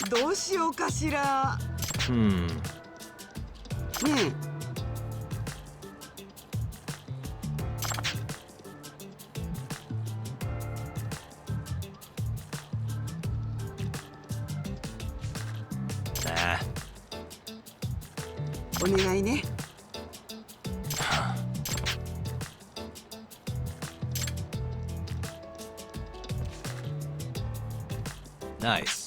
どうしようかしら。Nah. お願いね。Nice.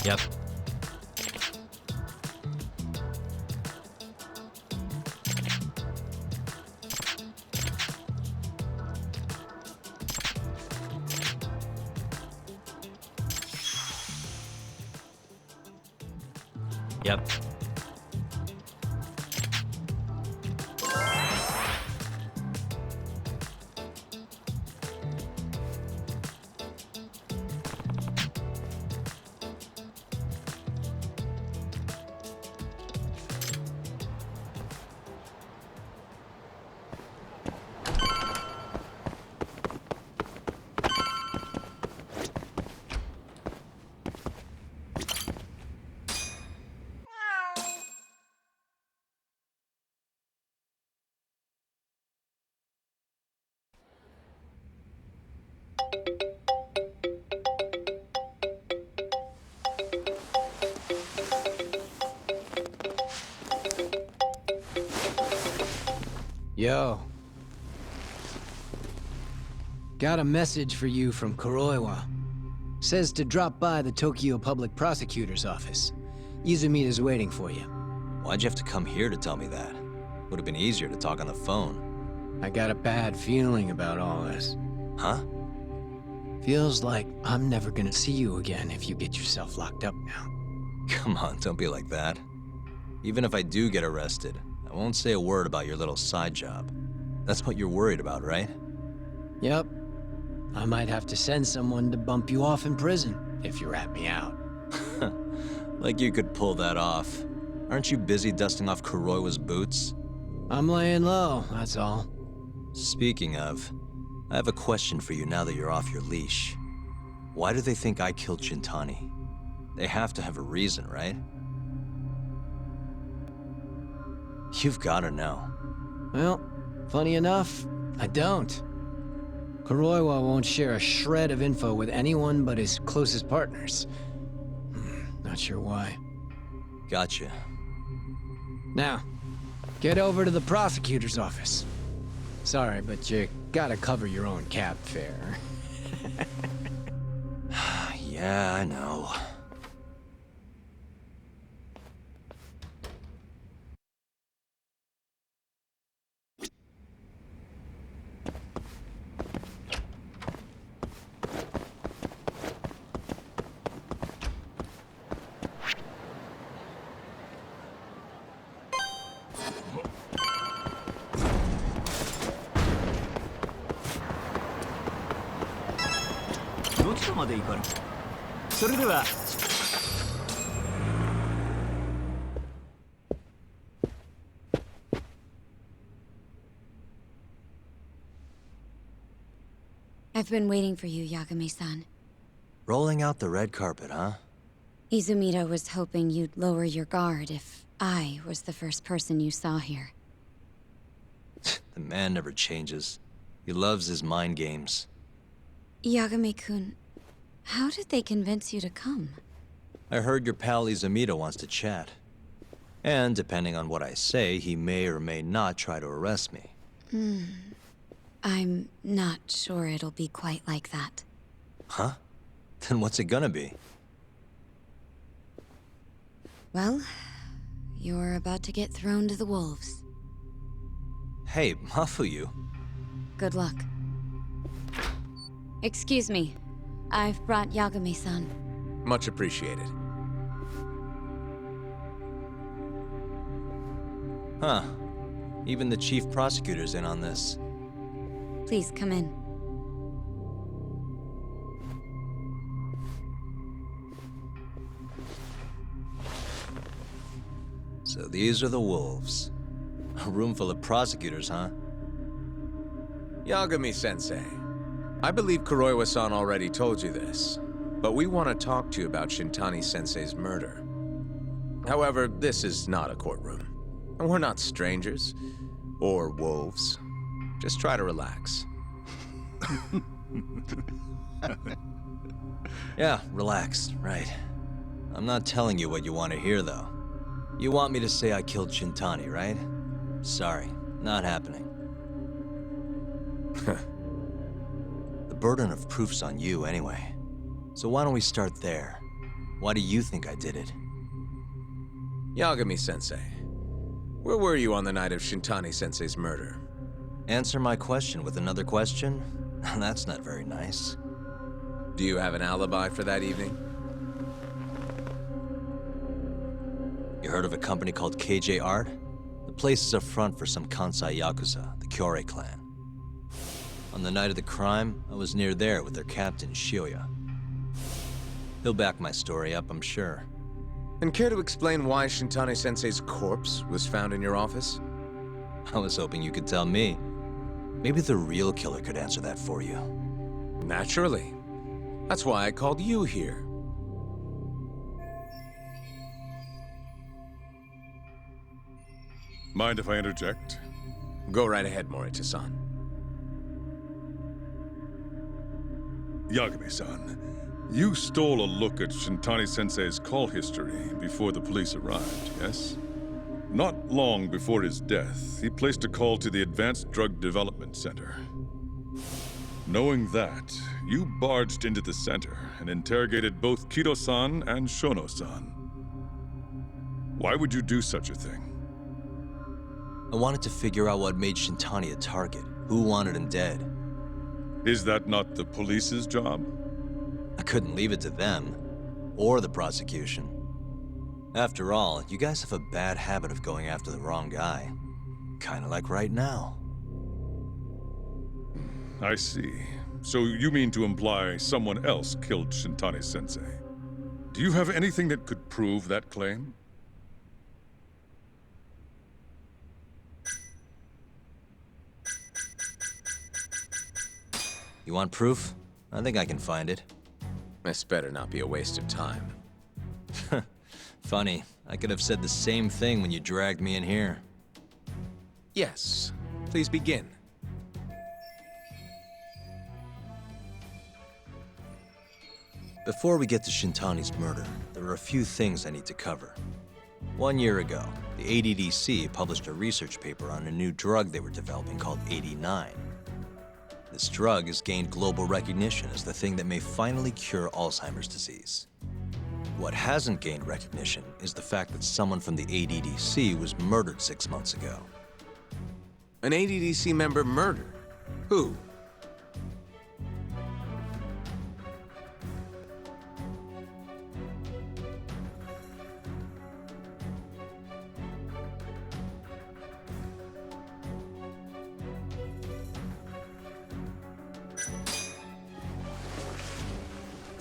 Yep. Yep. Yo. Got a message for you from Kuroiwa. Says to drop by the Tokyo Public Prosecutor's office. Izumita's waiting for you. Why'd you have to come here to tell me that? Would have been easier to talk on the phone. I got a bad feeling about all this. Huh? Feels like I'm never gonna see you again if you get yourself locked up now. Come on, don't be like that. Even if I do get arrested, I won't say a word about your little side job. That's what you're worried about, right? Yep. I might have to send someone to bump you off in prison if you rat me out. Like you could pull that off. Aren't you busy dusting off Kuroiwa's boots? I'm laying low, that's all. Speaking of, I have a question for you now that you're off your leash. Why do they think I killed Shintani? They have to have a reason, right? You've gotta know. Well, funny enough, I don't. Kuroiwa won't share a shred of info with anyone but his closest partners. Not sure why. Gotcha. Now, get over to the prosecutor's office. Sorry, but you gotta cover your own cab fare. Yeah, I know. まで行かれる。それでは。I've been waiting for you, Yagami-san. Rolling out the red carpet, huh? Izumida was hoping you'd lower your guard if I was the first person you saw here. The man never changes. He loves his mind games. Yagami-kun, how did they convince you to come? I heard your pal Izumida wants to chat. And depending on what I say, he may or may not try to arrest me. I'm not sure it'll be quite like that. Huh? Then what's it gonna be? Well, you're about to get thrown to the wolves. Hey, Mafuyu. Good luck. Excuse me. I've brought Yagami-san. Much appreciated. Huh. Even the chief prosecutor's in on this. Please come in. So these are the wolves. A room full of prosecutors, huh? Yagami-sensei, I believe Kuroiwa-san already told you this, but we want to talk to you about Shintani-sensei's murder. However, this is not a courtroom, and we're not strangers, or wolves. Just try to relax. Yeah, relax, right. I'm not telling you what you want to hear, though. You want me to say I killed Shintani, right? Sorry, not happening. The burden of proof's on you anyway. So why don't we start there? Why do you think I did it? Yagami-sensei, where were you on the night of Shintani-sensei's murder? Answer my question with another question? That's not very nice. Do you have an alibi for that evening? You heard of a company called KJ Art? The place is a front for some Kansai Yakuza, the Kyorei clan. On the night of the crime, I was near there with their captain, Shioya. He'll back my story up, I'm sure. And care to explain why Shintani-sensei's corpse was found in your office? I was hoping you could tell me. Maybe the real killer could answer that for you. Naturally. That's why I called you here. Mind if I interject? Go right ahead, Morita-san. Yagami-san, you stole a look at Shintani-sensei's call history before the police arrived, yes? Not long before his death, he placed a call to the Advanced Drug Development Center. Knowing that, you barged into the center and interrogated both Kido-san and Shono-san. Why would you do such a thing? I wanted to figure out what made Shintani a target, who wanted him dead. Is that not the police's job? I couldn't leave it to them, or the prosecution. After all, you guys have a bad habit of going after the wrong guy. Kinda like right now. I see. So you mean to imply someone else killed Shintani-sensei? Do you have anything that could prove that claim? You want proof? I think I can find it. This better not be a waste of time. Funny, I could have said the same thing when you dragged me in here. Yes, please begin. Before we get to Shintani's murder, there are a few things I need to cover. 1 year ago, the ADDC published a research paper on a new drug they were developing called 89. This drug has gained global recognition as the thing that may finally cure Alzheimer's disease. What hasn't gained recognition is the fact that someone from the ADDC was murdered 6 months ago. An ADDC member murdered? Who?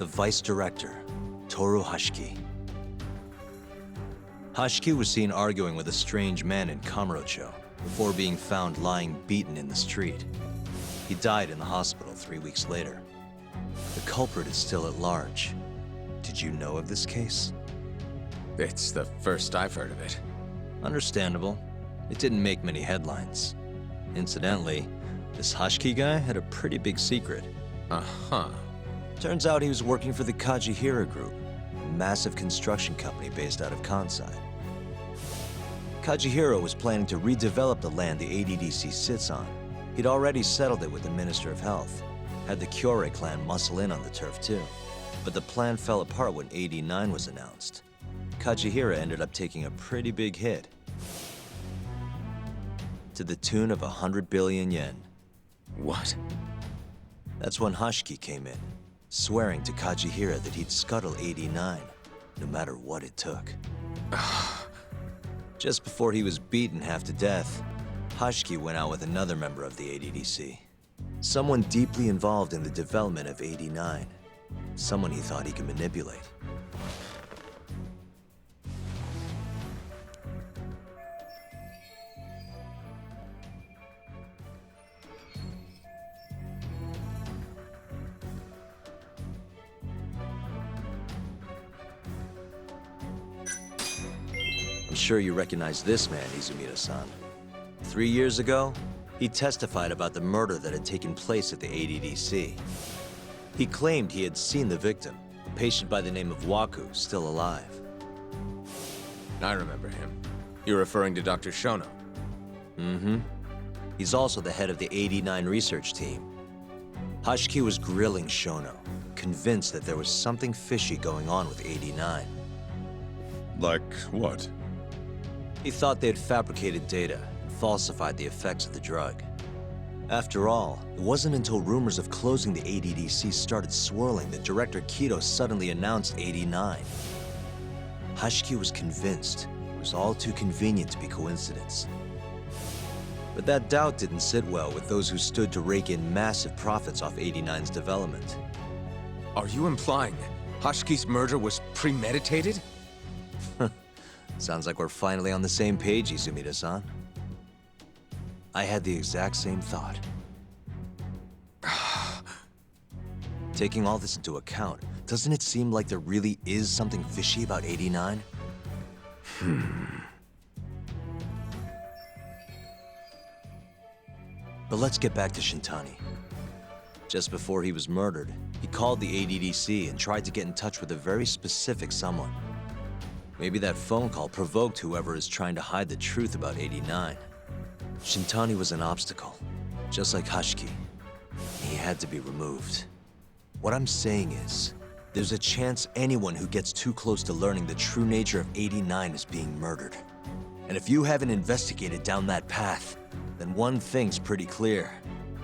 the vice director, Toru Hashiki. Hashiki was seen arguing with a strange man in Kamurocho before being found lying beaten in the street. He died in the hospital 3 weeks later. The culprit is still at large. Did you know of this case? It's the first I've heard of it. Understandable. It didn't make many headlines. Incidentally, this Hashiki guy had a pretty big secret. Uh-huh. Turns out he was working for the Kajihira Group, a massive construction company based out of Kansai. Kajihira was planning to redevelop the land the ADDC sits on. He'd already settled it with the Minister of Health, had the Kyorei clan muscle in on the turf too. But the plan fell apart when 89 was announced. Kajihira ended up taking a pretty big hit, to the tune of 100 billion yen. What? That's when Hashiki came in, swearing to Kajihira that he'd scuttle 89, no matter what it took. Just before he was beaten half to death, Hashiki went out with another member of the ADDC. Someone deeply involved in the development of 89. Someone he thought he could manipulate. I'm sure you recognize this man, Izumida-san. 3 years ago, he testified about the murder that had taken place at the ADDC. He claimed he had seen the victim, a patient by the name of Waku, still alive. I remember him. You're referring to Dr. Shono. Mm-hmm. He's also the head of the 89 research team. Hashiki was grilling Shono, convinced that there was something fishy going on with 89. Like what? He thought they had fabricated data and falsified the effects of the drug. After all, it wasn't until rumors of closing the ADDC started swirling that Director Kido suddenly announced 89. Hashiki was convinced it was all too convenient to be coincidence. But that doubt didn't sit well with those who stood to rake in massive profits off 89's development. Are you implying Hashiki's murder was premeditated? Sounds like we're finally on the same page, Izumida-san. I had the exact same thought. Taking all this into account, doesn't it seem like there really is something fishy about 89? But let's get back to Shintani. Just before he was murdered, he called the ADDC and tried to get in touch with a very specific someone. Maybe that phone call provoked whoever is trying to hide the truth about 89. Shintani was an obstacle, just like Hashiki. He had to be removed. What I'm saying is, there's a chance anyone who gets too close to learning the true nature of 89 is being murdered. And if you haven't investigated down that path, then one thing's pretty clear.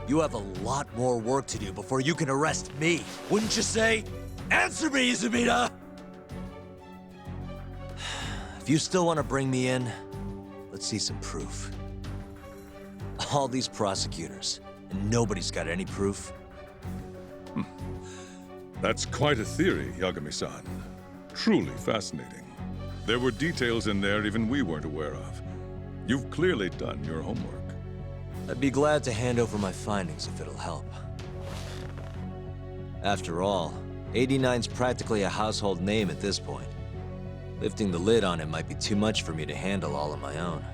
You have a lot more work to do before you can arrest me, wouldn't you say? Answer me, Izumida! If you still want to bring me in, let's see some proof. All these prosecutors, and nobody's got any proof. That's quite a theory, Yagami-san. Truly fascinating. There were details in there even we weren't aware of. You've clearly done your homework. I'd be glad to hand over my findings if it'll help. After all, 89's practically a household name at this point. Lifting the lid on it might be too much for me to handle all on my own.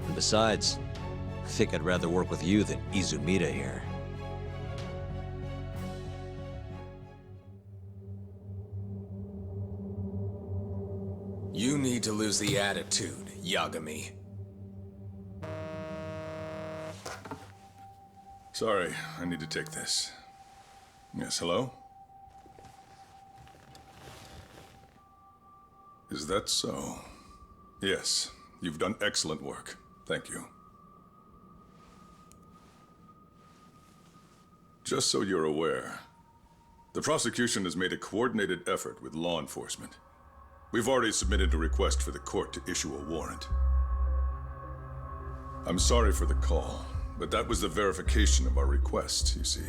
And besides, I think I'd rather work with you than Izumida here. You need to lose the attitude, Yagami. Sorry, I need to take this. Yes, hello? Is that so? Yes, you've done excellent work. Thank you. Just so you're aware, the prosecution has made a coordinated effort with law enforcement. We've already submitted a request for the court to issue a warrant. I'm sorry for the call, but that was the verification of our request, you see.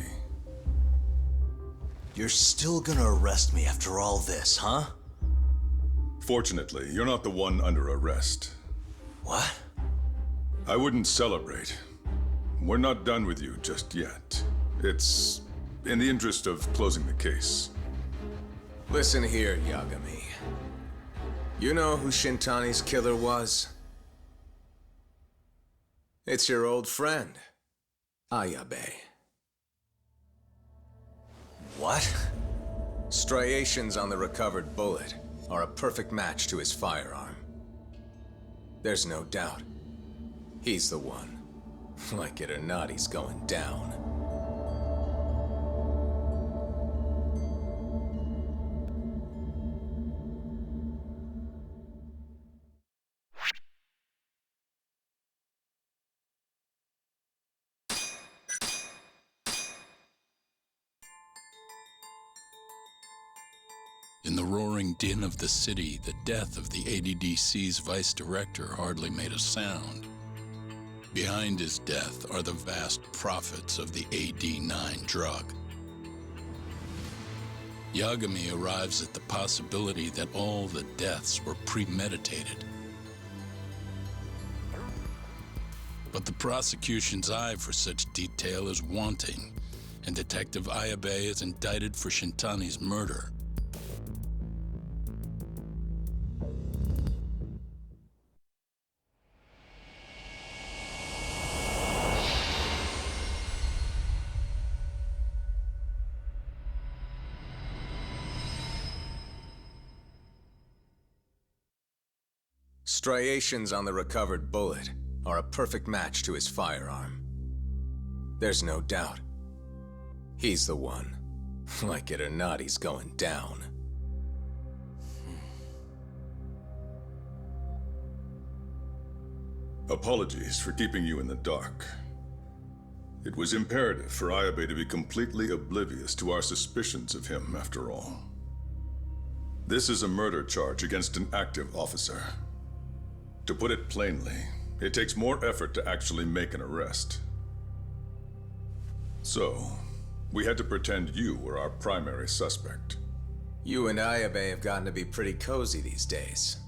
You're still gonna arrest me after all this, huh? Fortunately, you're not the one under arrest. What? I wouldn't celebrate. We're not done with you just yet. It's in the interest of closing the case. Listen here, Yagami. You know who Shintani's killer was? It's your old friend, Ayabe. What? Striations on the recovered bullet are a perfect match to his firearm. There's no doubt. He's the one. Like it or not, he's going down. In the roaring din of the city, the death of the ADDC's vice director hardly made a sound. Behind his death are the vast profits of the AD9 drug. Yagami arrives at the possibility that all the deaths were premeditated. But the prosecution's eye for such detail is wanting, and Detective Ayabe is indicted for Shintani's murder. Striations on the recovered bullet are a perfect match to his firearm. There's no doubt. He's the one. Like it or not, he's going down. Apologies for keeping you in the dark. It was imperative for Ayabe to be completely oblivious to our suspicions of him, after all. This is a murder charge against an active officer. To put it plainly, it takes more effort to actually make an arrest. So, we had to pretend you were our primary suspect. You and Ayabe have gotten to be pretty cozy these days.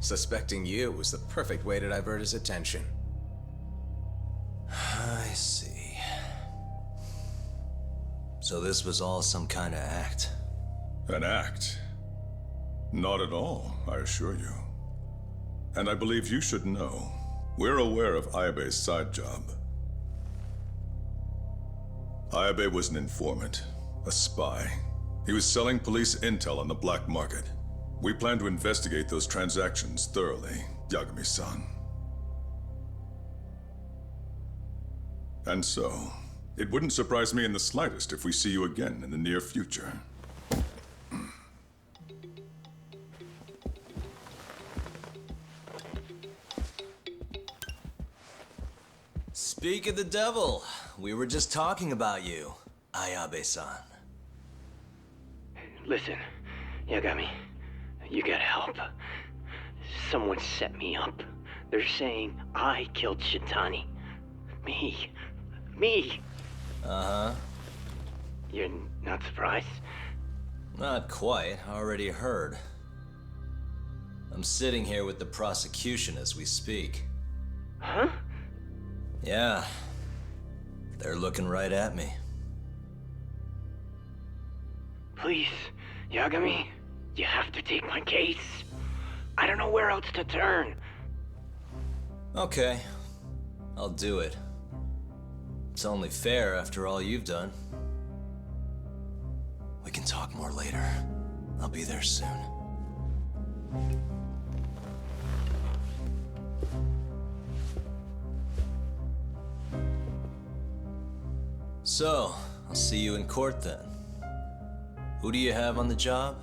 Suspecting you was the perfect way to divert his attention. I see. So this was all some kind of act? An act? Not at all, I assure you. And I believe you should know, we're aware of Ayabe's side job. Ayabe was an informant, a spy. He was selling police intel on the black market. We plan to investigate those transactions thoroughly, Yagami-san. And so, it wouldn't surprise me in the slightest if we see you again in the near future. Speak of the devil, we were just talking about you, Ayabe-san. Listen, Yagami, you gotta help. Someone set me up. They're saying I killed Shintani. Me. Uh-huh. You're not surprised? Not quite, already heard. I'm sitting here with the prosecution as we speak. Huh? Yeah. They're looking right at me. Please, Yagami, you have to take my case. I don't know where else to turn. Okay. I'll do it. It's only fair after all you've done. We can talk more later. I'll be there soon. So, I'll see you in court then. Who do you have on the job?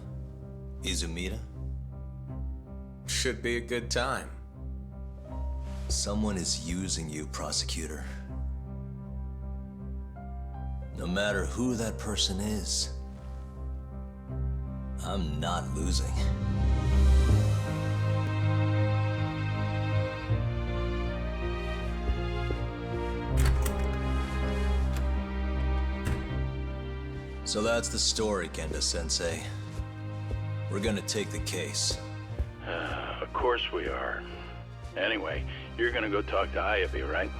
Izumida? Should be a good time. Someone is using you, prosecutor. No matter who that person is, I'm not losing. So that's the story, Genda-sensei. We're gonna take the case. Of course we are. Anyway, you're gonna go talk to Ayabe, right?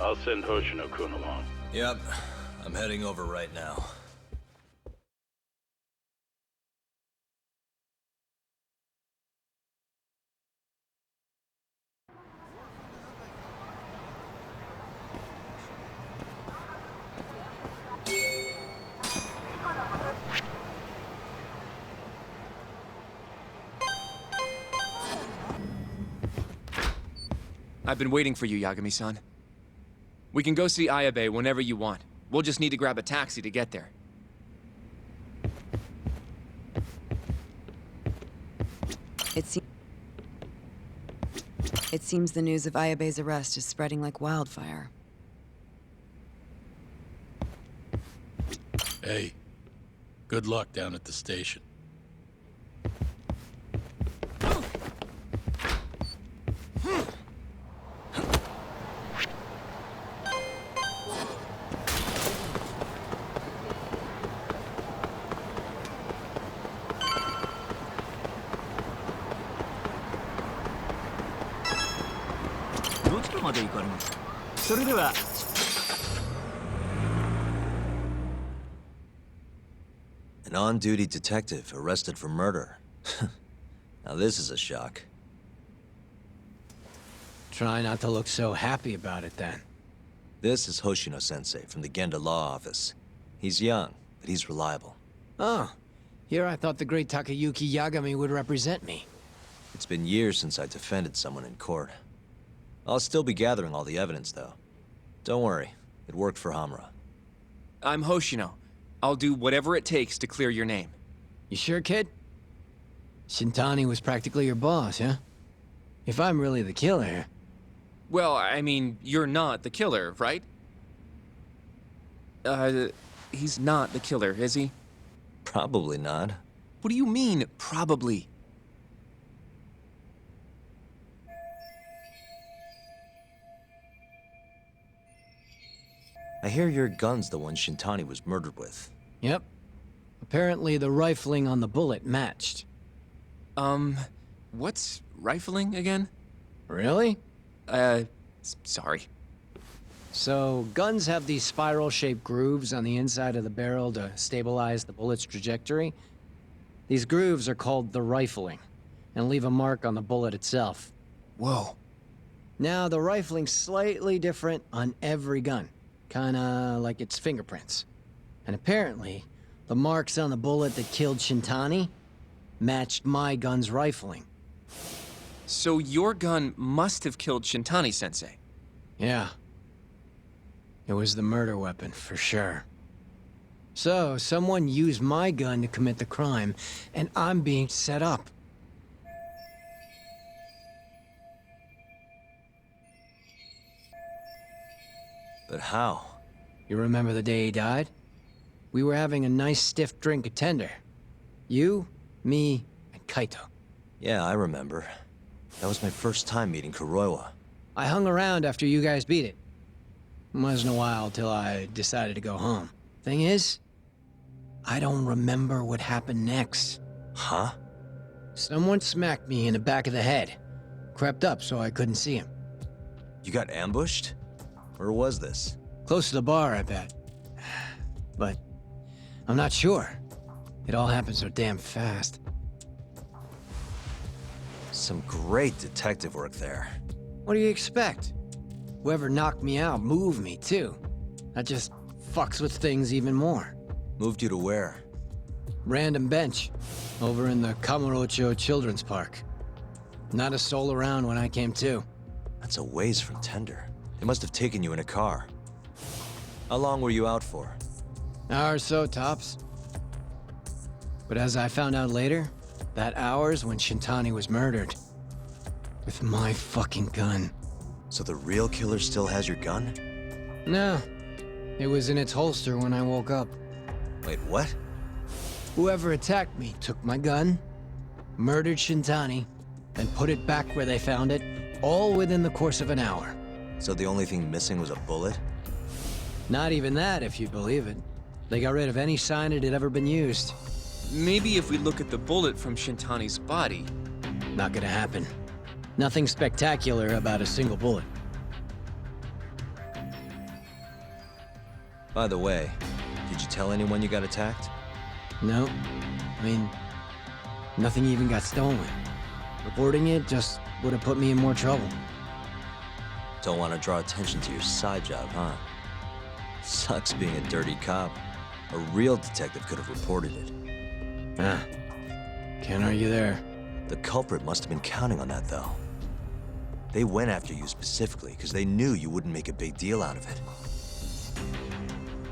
I'll send Hoshino-kun along. Yep, I'm heading over right now. I've been waiting for you, Yagami-san. We can go see Ayabe whenever you want. We'll just need to grab a taxi to get there. It seems the news of Ayabe's arrest is spreading like wildfire. Hey, good luck down at the station. An on-duty detective arrested for murder. Now this is a shock. Try not to look so happy about it, then. This is Hoshino-sensei from the Genda Law Office. He's young, but he's reliable. Oh, here I thought the great Takayuki Yagami would represent me. It's been years since I defended someone in court. I'll still be gathering all the evidence, though. Don't worry, it worked for Hamura. I'm Hoshino. I'll do whatever it takes to clear your name. You sure, kid? Shintani was practically your boss, huh? If I'm really the killer... Well, I mean, you're not the killer, right? He's not the killer, is he? Probably not. What do you mean, probably? I hear your gun's the one Shintani was murdered with. Yep. Apparently the rifling on the bullet matched. What's rifling again? Really? Sorry. So, guns have these spiral-shaped grooves on the inside of the barrel to stabilize the bullet's trajectory. These grooves are called the rifling, and leave a mark on the bullet itself. Whoa. Now, the rifling's slightly different on every gun. Kinda like its fingerprints. And apparently, the marks on the bullet that killed Shintani matched my gun's rifling. So your gun must have killed Shintani-sensei. Yeah. It was the murder weapon, for sure. So, someone used my gun to commit the crime, and I'm being set up. But how? You remember the day he died? We were having a nice stiff drink at Tender. You, me, and Kaito. Yeah, I remember. That was my first time meeting Kuroiwa. I hung around after you guys beat it. Wasn't a while till I decided to go home. Thing is, I don't remember what happened next. Huh? Someone smacked me in the back of the head. Crept up so I couldn't see him. You got ambushed? Where was this? Close to the bar, I bet. But I'm not sure. It all happened so damn fast. Some great detective work there. What do you expect? Whoever knocked me out moved me, too. That just fucks with things even more. Moved you to where? Random bench, over in the Kamurocho Children's Park. Not a soul around when I came to. That's a ways from Tender. They must have taken you in a car. How long were you out for? Hour or so, tops. But as I found out later, that hour's when Shintani was murdered. With my fucking gun. So the real killer still has your gun? No. It was in its holster when I woke up. Wait, what? Whoever attacked me took my gun, murdered Shintani, and put it back where they found it, all within the course of an hour. So the only thing missing was a bullet? Not even that, if you believe it. They got rid of any sign it had ever been used. Maybe if we look at the bullet from Shintani's body. Not gonna happen. Nothing spectacular about a single bullet. By the way, did you tell anyone you got attacked? No. I mean, nothing even got stolen. Reporting it just would have put me in more trouble. Don't want to draw attention to your side job, huh? Sucks being a dirty cop. A real detective could have reported it. Ah, can't argue there. The culprit must have been counting on that, though. They went after you specifically because they knew you wouldn't make a big deal out of it.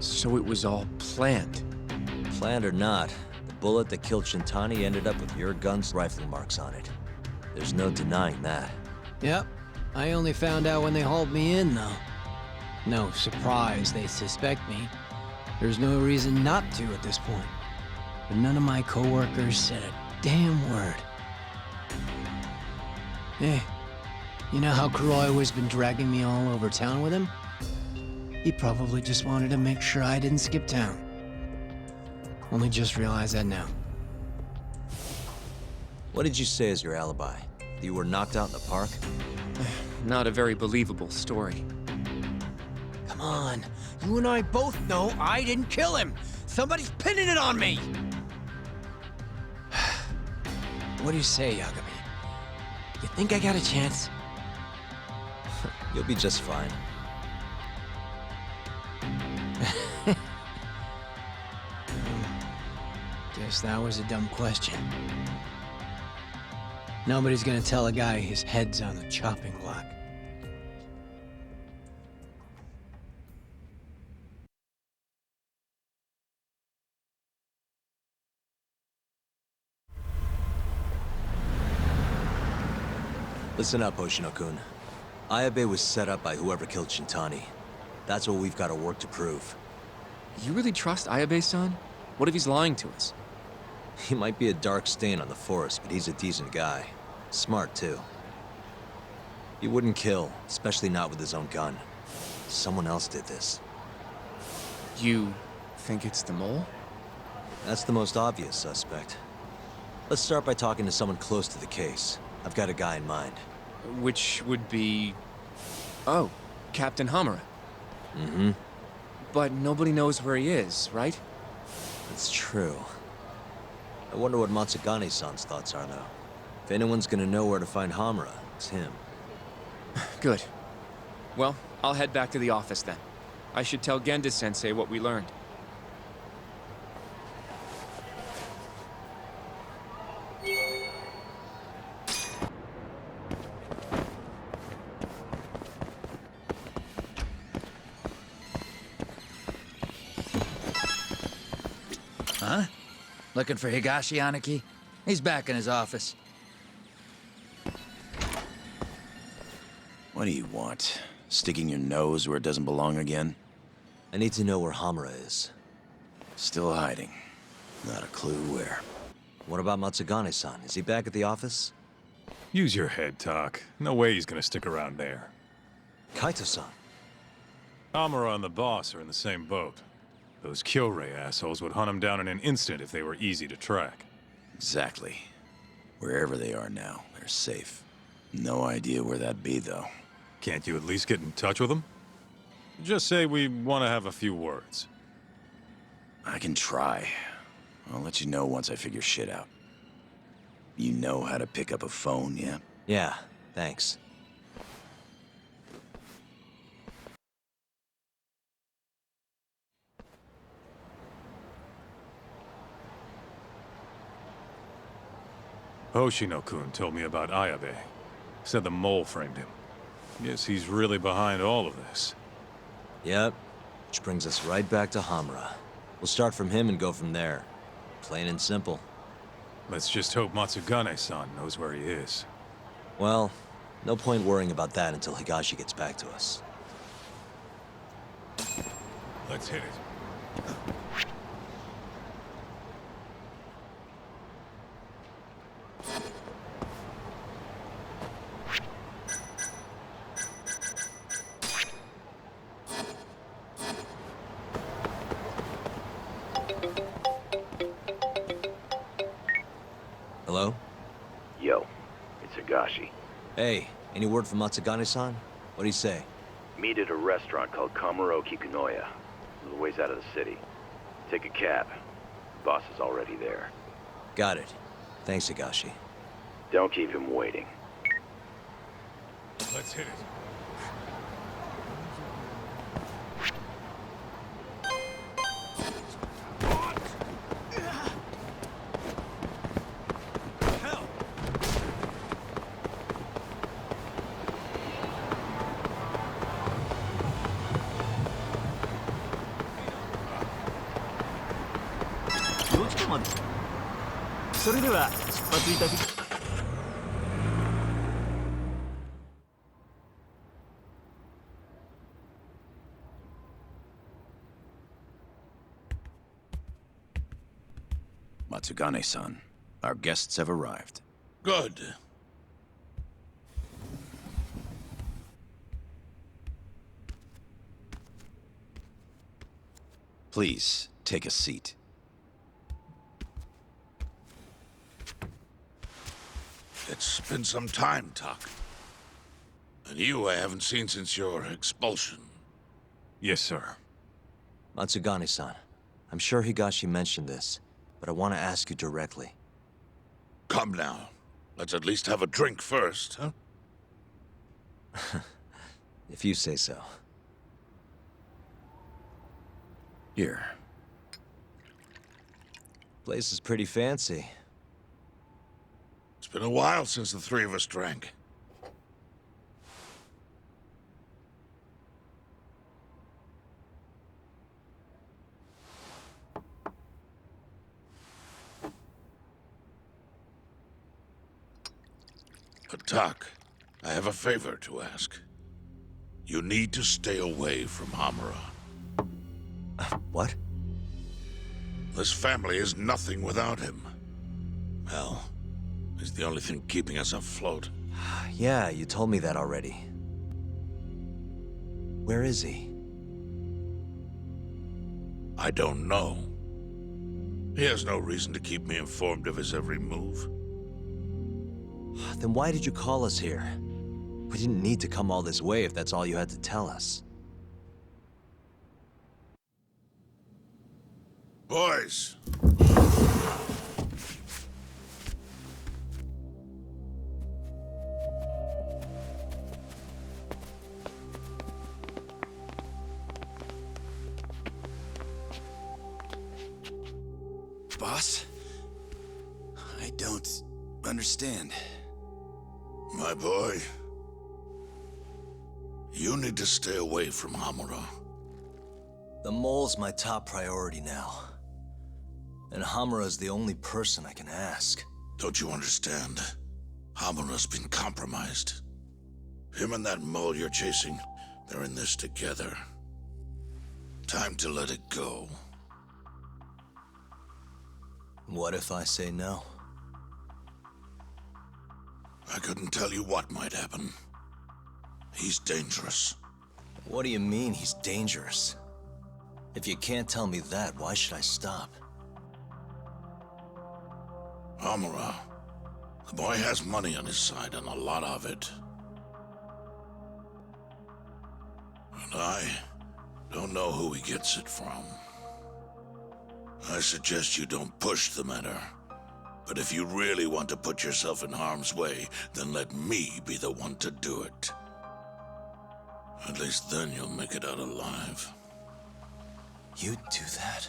So it was all planned. Planned or not, the bullet that killed Shintani ended up with your gun's rifling marks on it. There's no denying that. Yep. I only found out when they hauled me in, though. No surprise they suspect me. There's no reason not to at this point. But none of my coworkers said a damn word. Hey, you know how Kuroiwa's been dragging me all over town with him? He probably just wanted to make sure I didn't skip town. Only just realized that now. What did you say as your alibi? That you were knocked out in the park? Not a very believable story. Come on, you and I both know I didn't kill him. Somebody's pinning it on me. What do you say, Yagami? You think I got a chance? You'll be just fine. Guess that was a dumb question. Nobody's gonna tell a guy his head's on the chopping block. Listen up, Hoshino-kun. Ayabe was set up by whoever killed Shintani. That's what we've got to work to prove. You really trust Ayabe-san? What if he's lying to us? He might be a dark stain on the force, but he's a decent guy. Smart, too. He wouldn't kill, especially not with his own gun. Someone else did this. You think it's the mole? That's the most obvious suspect. Let's start by talking to someone close to the case. I've got a guy in mind. Which would be... Oh, Captain Hamura. Mm-hmm. But nobody knows where he is, right? That's true. I wonder what Matsugane-san's thoughts are, though. If anyone's gonna know where to find Hamura, it's him. Good. Well, I'll head back to the office then. I should tell Genda-sensei what we learned. Huh? Looking for Higashi Aniki? He's back in his office. What do you want? Sticking your nose where it doesn't belong again? I need to know where Hamura is. Still hiding. Not a clue where. What about Matsugane-san? Is he back at the office? Use your head, Tak. No way he's gonna stick around there. Kaito-san. Hamura and the boss are in the same boat. Those Kyorei assholes would hunt him down in an instant if they were easy to track. Exactly. Wherever they are now, they're safe. No idea where that'd be, though. Can't you at least get in touch with them? Just say we want to have a few words. I can try. I'll let you know once I figure shit out. You know how to pick up a phone, yeah? Yeah, thanks. Hoshino-kun told me about Ayabe. Said the mole framed him. Guess he's really behind all of this. Yep. Which brings us right back to Hamura. We'll start from him and go from there. Plain and simple. Let's just hope Matsugane-san knows where he is. Well, no point worrying about that until Higashi gets back to us. Let's hit it. Hey, any word from Matsugane-san? What'd he say? Meet at a restaurant called Kamuro Kikunoya, a little ways out of the city. Take a cab. Boss is already there. Got it. Thanks, Higashi. Don't keep him waiting. Let's hit it. Matsugane-san, our guests have arrived. Good. Please, take a seat. It's been some time, Tak. And you I haven't seen since your expulsion. Yes, sir. Matsugane-san, I'm sure Higashi mentioned this, but I want to ask you directly. Come now. Let's at least have a drink first, huh? If you say so. Here. Place is pretty fancy. It's been a while since the three of us drank. Tak, I have a favor to ask. You need to stay away from Hamura. What? This family is nothing without him. Well, he's the only thing keeping us afloat. Yeah, you told me that already. Where is he? I don't know. He has no reason to keep me informed of his every move. Then why did you call us here? We didn't need to come all this way if that's all you had to tell us. Boys! Boss? I don't understand. My boy, you need to stay away from Hamura. The mole's my top priority now. And Hamura's the only person I can ask. Don't you understand? Hamura's been compromised. Him and that mole you're chasing, they're in this together. Time to let it go. What if I say no? I couldn't tell you what might happen. He's dangerous. What do you mean he's dangerous? If you can't tell me that, why should I stop? Hamura, the boy has money on his side and a lot of it. And I don't know who he gets it from. I suggest you don't push the matter. But if you really want to put yourself in harm's way, then let me be the one to do it. At least then you'll make it out alive. You'd do that?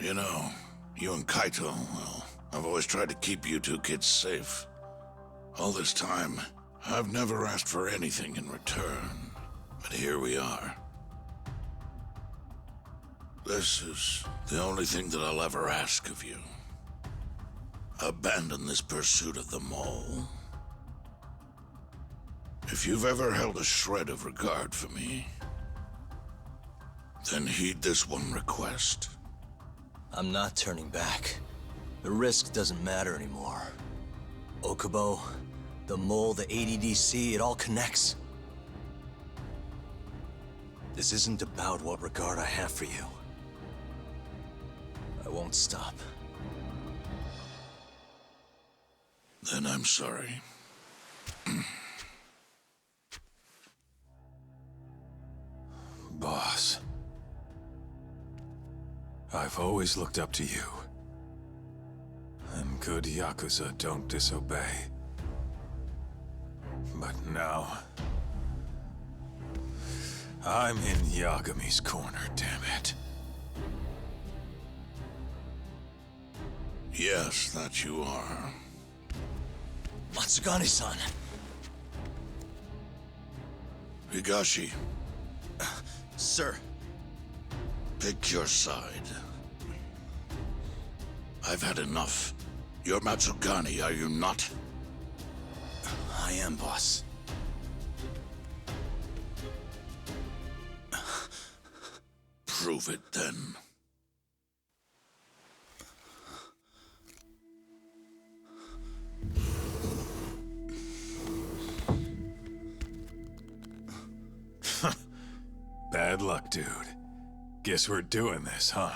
You know, you and Kaito, well, I've always tried to keep you two kids safe. All this time, I've never asked for anything in return. But here we are. This is the only thing that I'll ever ask of you. Abandon this pursuit of the mole. If you've ever held a shred of regard for me, then heed this one request. I'm not turning back. The risk doesn't matter anymore. Okubo, the mole, the ADDC, it all connects. This isn't about what regard I have for you. I won't stop. Then I'm sorry. Boss, I've always looked up to you. And good Yakuza don't disobey. But now, I'm in Yagami's corner, damn it. Yes, that you are. Matsugane-san. Higashi, Sir. pick your side. I've had enough. You're Matsugane, are you not? I am, boss. Prove it then. Bad luck, dude. Guess we're doing this, huh?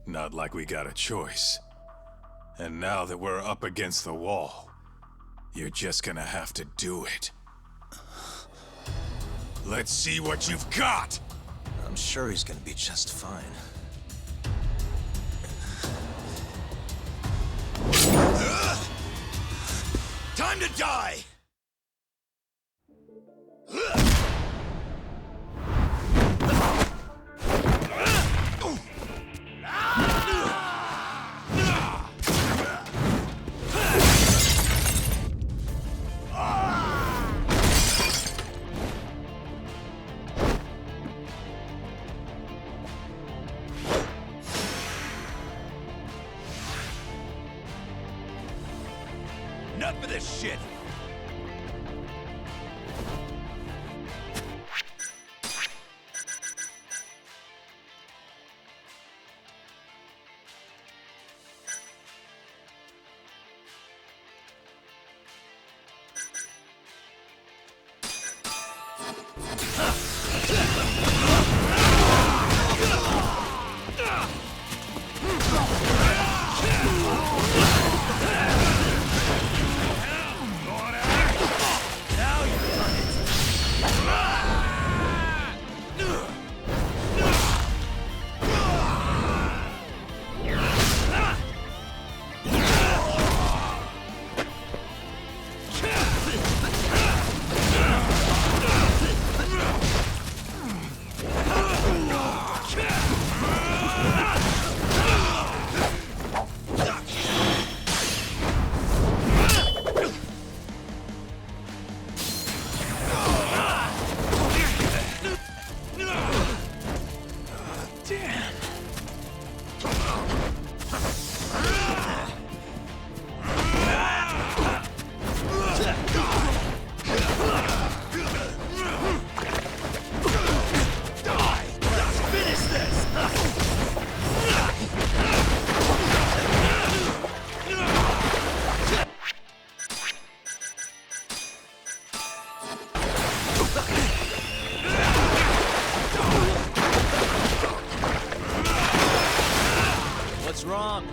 Not like we got a choice. And now that we're up against the wall, you're just gonna have to do it. Let's see what you've got! I'm sure he's gonna be just fine. Time to die! Enough of this shit! What's wrong?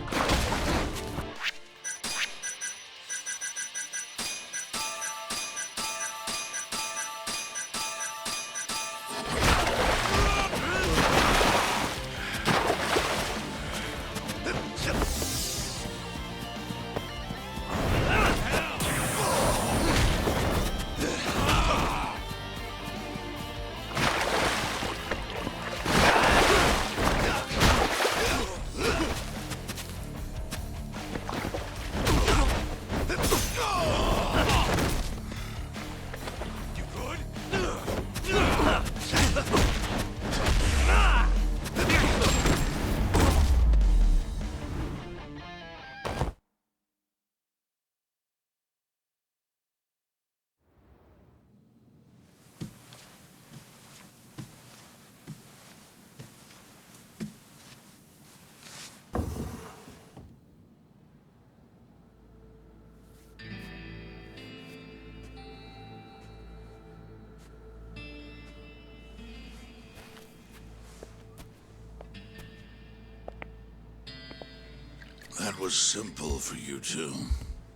That was simple for you two.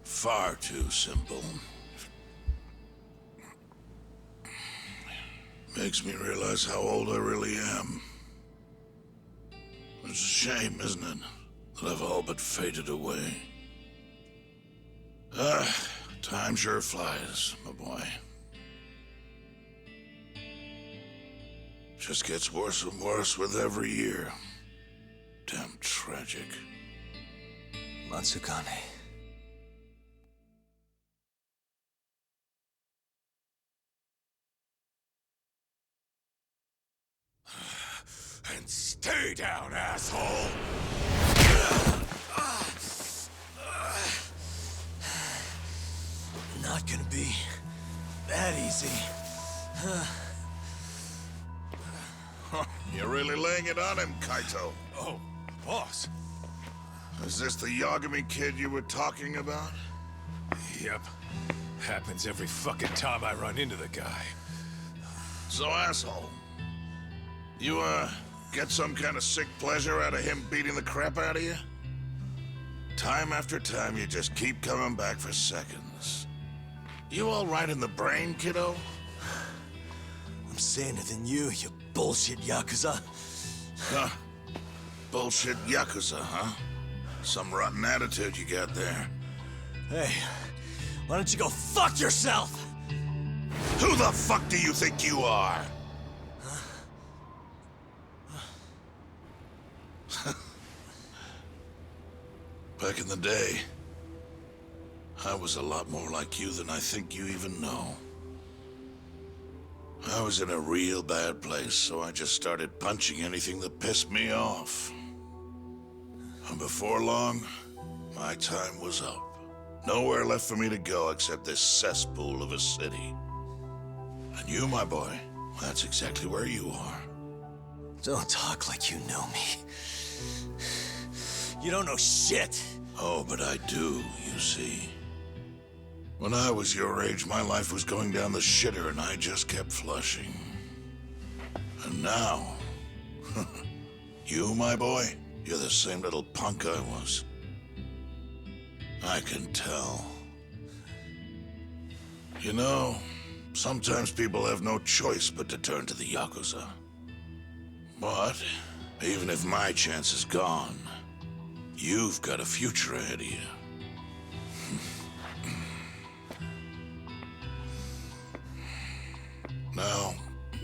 Far too simple. Makes me realize how old I really am. It's a shame, isn't it, that I've all but faded away. Time sure flies, my boy. Just gets worse and worse with every year. Damn tragic. Matsukane. And stay down, asshole! Not gonna be that easy. You're really laying it on him, Kaito. Oh, boss. Is this the Yagami kid you were talking about? Yep. Happens every fucking time I run into the guy. So, asshole, you, get some kind of sick pleasure out of him beating the crap out of you? Time after time, you just keep coming back for seconds. You all right in the brain, kiddo? I'm saner than you bullshit Yakuza. Huh? Bullshit Yakuza, huh? Some rotten attitude you got there. Hey, why don't you go fuck yourself? Who the fuck do you think you are? Back in the day, I was a lot more like you than I think you even know. I was in a real bad place, so I just started punching anything that pissed me off. And before long, my time was up. Nowhere left for me to go except this cesspool of a city. And you, my boy, that's exactly where you are. Don't talk like you know me. You don't know shit. Oh, but I do, you see. When I was your age, my life was going down the shitter and I just kept flushing. And now, you, my boy, you're the same little punk I was. I can tell. You know, sometimes people have no choice but to turn to the Yakuza. But, even if my chance is gone, you've got a future ahead of you. Now,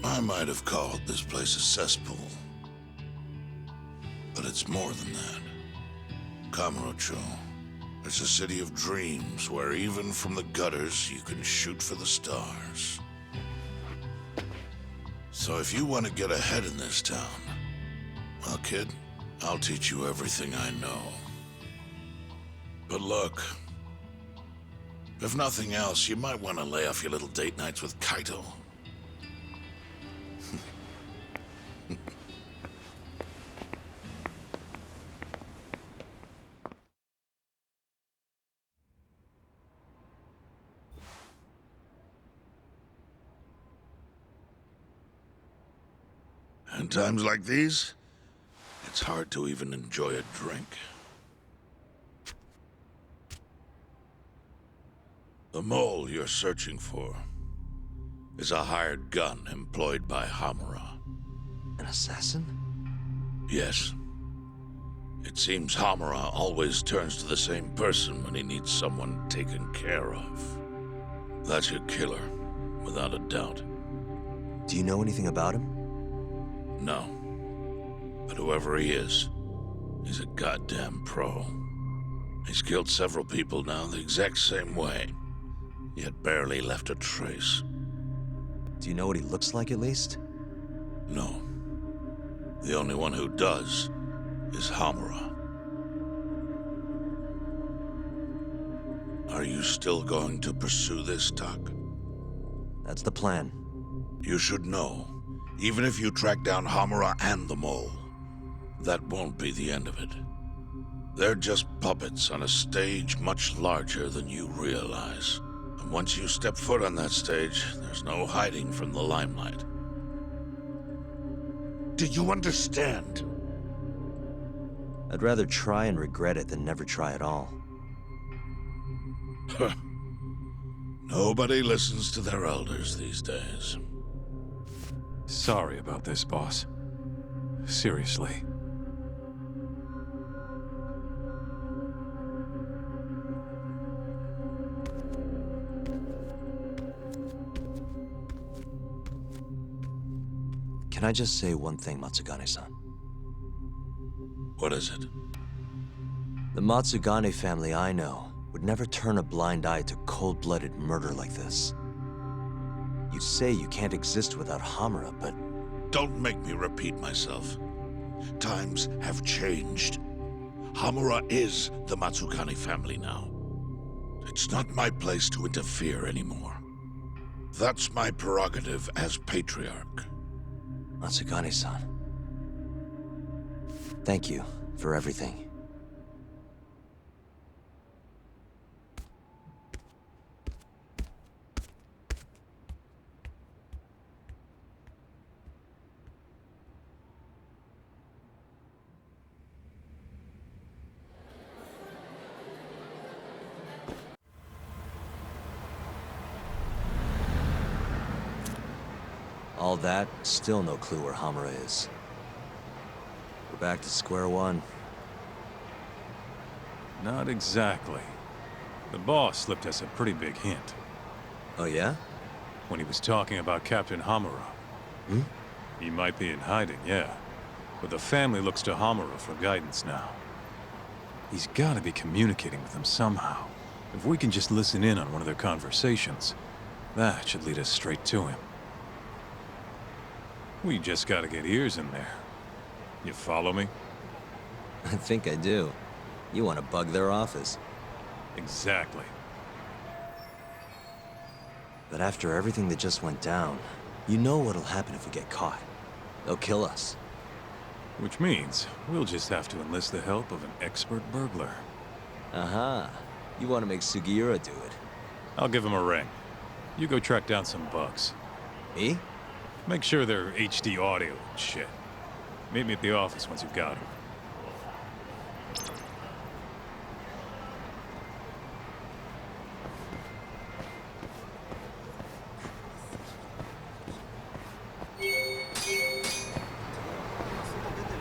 I might have called this place a cesspool, but it's more than that. Kamurocho, it's a city of dreams where even from the gutters you can shoot for the stars. So if you want to get ahead in this town, well, kid, I'll teach you everything I know. But look, if nothing else, you might want to lay off your little date nights with Kaito. In times like these, it's hard to even enjoy a drink. The mole you're searching for is a hired gun employed by Hamura. An assassin? Yes. It seems Hamura always turns to the same person when he needs someone taken care of. That's your killer, without a doubt. Do you know anything about him? No. But whoever he is, he's a goddamn pro. He's killed several people now the exact same way, yet barely left a trace. Do you know what he looks like, at least? No. The only one who does is Hamura. Are you still going to pursue this, Tak? That's the plan. You should know, even if you track down Hamura and the mole, that won't be the end of it. They're just puppets on a stage much larger than you realize. And once you step foot on that stage, there's no hiding from the limelight. Do you understand? I'd rather try and regret it than never try at all. Nobody listens to their elders these days. Sorry about this, boss. Seriously. Can I just say one thing, Matsugane-san? What is it? The Matsugane family I know would never turn a blind eye to cold-blooded murder like this. You say you can't exist without Hamura, but... Don't make me repeat myself. Times have changed. Hamura is the Matsugane family now. It's not my place to interfere anymore. That's my prerogative as patriarch. Matsugane-san. Thank you for everything. All that, still no clue where Hamura is. We're back to square one. Not exactly. The boss slipped us a pretty big hint. Oh yeah? When he was talking about Captain Hamura. Hmm? He might be in hiding, yeah. But the family looks to Hamura for guidance now. He's gotta be communicating with them somehow. If we can just listen in on one of their conversations, that should lead us straight to him. We just gotta get ears in there. You follow me? I think I do. You want to bug their office. Exactly. But after everything that just went down, you know what'll happen if we get caught. They'll kill us. Which means we'll just have to enlist the help of an expert burglar. Aha. You want to make Sugiura do it. I'll give him a ring. You go track down some bugs. Me? Make sure they're HD audio and shit. Meet me at the office once you've got them.